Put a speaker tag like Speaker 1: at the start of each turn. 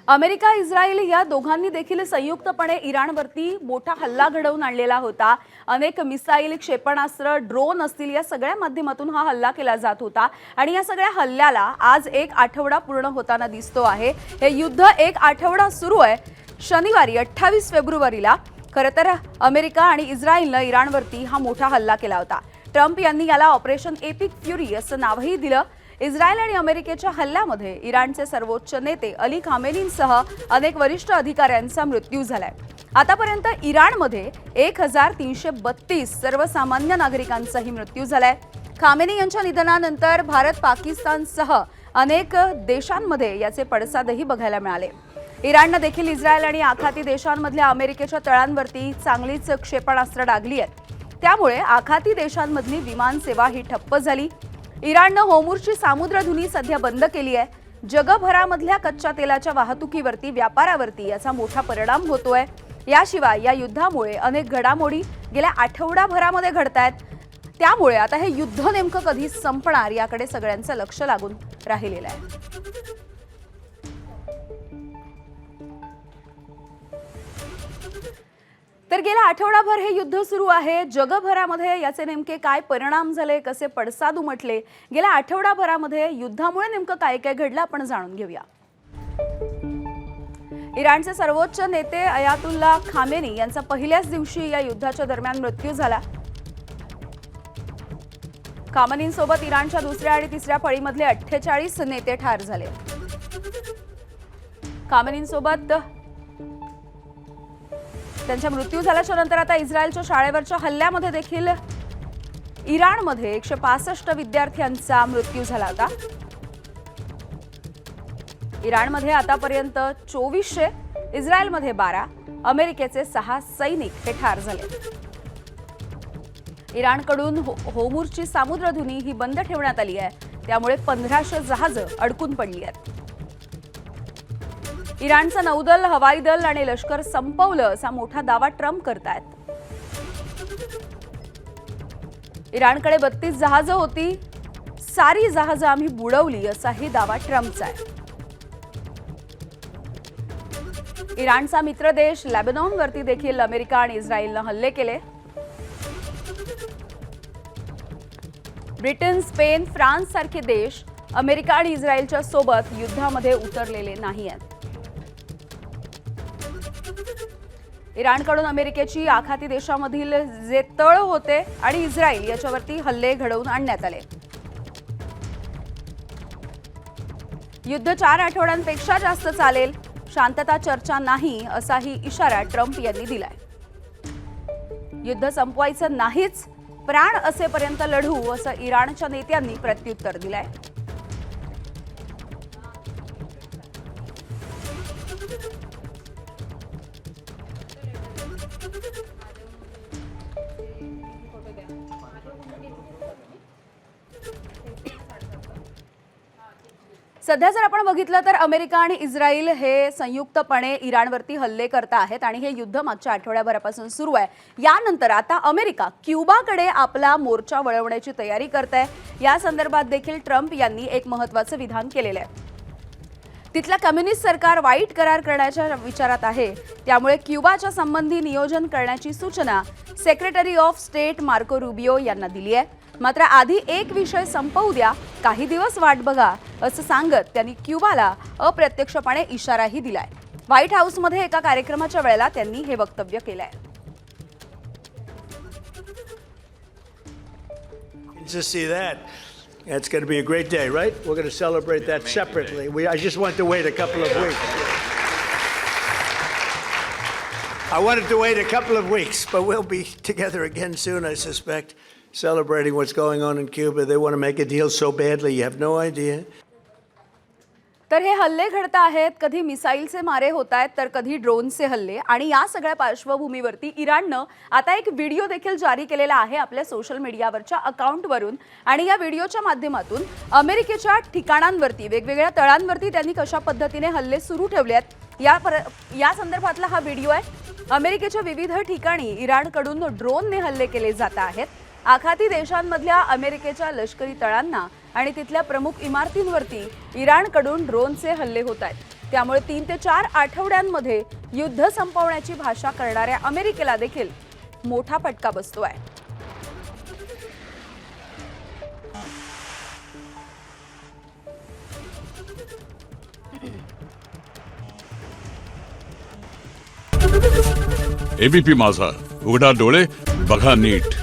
Speaker 1: America Israel या दोघांनी देखील संयुक्तपणे इराणवरती मोठा हल्ला घडवून आणलेला होता। अनेक मिसाईल, क्षेपणास्त्र, ड्रोन असतील या सगळ्या माध्यमातून हा हल्ला केला जात होता आणि या सगळ्या हल्ल्याला आज एक आठवडा पूर्ण होताना दिसतो आहे। हे युद्ध एक आठवडा सुरू आहे। शनिवारी 28 फेब्रुवारीला खरं तर अमेरिका आणि इस्रायलने इराणवरती हा मोठा हल्ला केला होता। ट्रम्प यांनी याला ऑपरेशन एपिक फ्युरी असं नावही दिलं। इस्रायल आणि अमेरिकेच्या हल्ल्यामध्ये इराणचे सर्वोच्च नेते अली खामेनींसह अनेक वरिष्ठ अधिकाऱ्यांचा मृत्यू झालाय। आतापर्यंत इराणमध्ये 1332 सर्वसामान्य नागरिकांचाही मृत्यू झालाय। खामेनी यांच्या निधनानंतर भारत, पाकिस्तानसह अनेक देशांमध्ये याचे पडसादही बघायला मिळाले। इराणने देखील इस्रायल आणि आखाती देशांमधल्या अमेरिकेच्या तळांवरती चांगलीच क्षेपणास्त्र डागली आहेत। त्यामुळे आखाती देशांमधली विमान सेवा ही ठप्प झाली। इराणने होर्मुझची सामुद्रधुनी सध्या बंद केली आहे। जगभरामधल्या कच्च्या तेलाच्या वाहतुकीवरती, व्यापारावरती याचा मोठा परिणाम होतोय। याशिवाय या युद्धामुळे अनेक घडामोडी गेल्या आठवडाभरामध्ये घडतायत। त्यामुळे आता हे युद्ध नेमकं कधी संपणार याकडे सगळ्यांचं लक्ष लागून राहिलेलं आहे। तर गेल्या आठवडाभर हे युद्ध सुरू आहे। जगभरामध्ये याचे नेमके काय परिणाम झाले, कसे पडसाद उमटले, गेल्या आठवडाभरामध्ये युद्धामुळे नेमकं काय काय घडलं आपण जाणून घेऊया। इराणचे सर्वोच्च नेते अयातुल्ला खामेनी यांचा पहिल्याच दिवशी या युद्धाच्या दरम्यान मृत्यू झाला। खामेनींसोबत इराणच्या दुसऱ्या आणि तिसऱ्या फळीमधले 48 नेते ठार झाले। खामेनींसोबत त्यांचा मृत्यू झाल्याच्या नंतर आता इस्रायलच्या शाळेवरच्या हल्ल्यामध्ये देखील इराणमध्ये 165 विद्यार्थ्यांचा मृत्यू झाला होता। इराणमध्ये आतापर्यंत 2400, इस्रायलमध्ये 12, अमेरिकेचे 6 सैनिक हे ठार झाले। इराणकडून होर्मुझची सामुद्रधुनी ही बंद ठेवण्यात आली आहे। त्यामुळे 1500 जहाजं अडकून पडली आहेत। इराणचं नौदल, हवाई दल आणि लष्कर संपवलं असा मोठा दावा ट्रम्प करतायत। इराणकडे 32 जहाजं होती, सारी जहाजं आम्ही बुडवली असाही दावा ट्रम्पचा आहे। इराणचा मित्र देश लेबनॉनवरती देखील अमेरिका आणि इस्रायलने हल्ले केले। ब्रिटन, स्पेन, फ्रान्स सारखे देश अमेरिका आणि इस्रायलच्या सोबत युद्धामध्ये उतरलेले नाही आहेत। इराणकडून अमेरिकेची आखाती देशामधील जे तळ होते आणि इस्रायल याच्यावरती हल्ले घडवून आणण्यात आले। युद्ध 4 आठवड्यांपेक्षा जास्त चालेल, शांतता चर्चा नाही असाही इशारा ट्रम्प यांनी दिलाय। युद्ध संपवायचं नाहीच, प्राण असेपर्यंत लढू असं इराणच्या नेत्यांनी प्रत्युत्तर दिलंय। सध्या जर आपण बघितलं तर अमेरिका आणि इस्रायल हे संयुक्तपणे इराणवरती हल्ले करत आहेत आणि हे युद्ध मागच्या आठवड्याभरापासून सुरू आहे। यानंतर आता अमेरिका क्युबाकडे आपला मोर्चा वळवण्याची तयारी करत आहे। या संदर्भात देखील ट्रम्प यांनी एक महत्त्वाचं विधान केलेलं आहे। तिथला कम्युनिस्ट सरकार वाईट करार करण्याच्या विचारात आहे। त्यामुळे क्युबाच्या संबंधी नियोजन करण्याची सूचना secretary of state Marco Rubio यांना दिली आहे। मात्र आधी एक विषय संपवू द्या, काही दिवस वाट बघा असं सांगत त्यांनी क्युबाला अप्रत्यक्षपणे इशाराही दिलाय। व्हाईट हाऊसमध्ये एका कार्यक्रमाच्या वेळेला त्यांनी हे वक्तव्य केलंय।
Speaker 2: To see that, it's going to be a great day, right? We're going to celebrate that separately. I just want to wait a couple of weeks. I wanted to wait a couple of weeks, but we'll be together again soon, I suspect, celebrating what's going on in Cuba. They want to make a deal so badly, you have no idea.
Speaker 1: तर हे हल्ले घडत आहेत, कधी मिसाईलचे मारे होत आहेत तर कधी ड्रोनचे हल्ले। आणि या सगळ्या पार्श्वभूमीवरती इराणनं आता एक व्हिडिओ देखील जारी केलेला आहे आपल्या सोशल मीडियावरच्या अकाउंटवरून। आणि या व्हिडिओच्या माध्यमातून अमेरिकेच्या ठिकाणांवरती, वेगवेगळ्या तळांवरती त्यांनी कशा पद्धतीने हल्ले सुरू ठेवले आहेत या संदर्भातला हा व्हिडिओ आहे। अमेरिकेच्या विविध ठिकाणी इराणकडून ड्रोनने हल्ले केले जात आहेत। आखाती देशांमधल्या अमेरिकेच्या लष्करी तळांना आणि तिथल्या प्रमुख इमारतींवरती इराणकडून ड्रोनचे हल्ले होत आहेत। त्यामुळे 3 ते 4 आठवड्यांमध्ये युद्ध संपवण्याची भाषा करणाऱ्या अमेरिकेला देखील मोठा फटका बसतोय.
Speaker 3: एबीपी माझा, उघडा डोळे बघा नीट.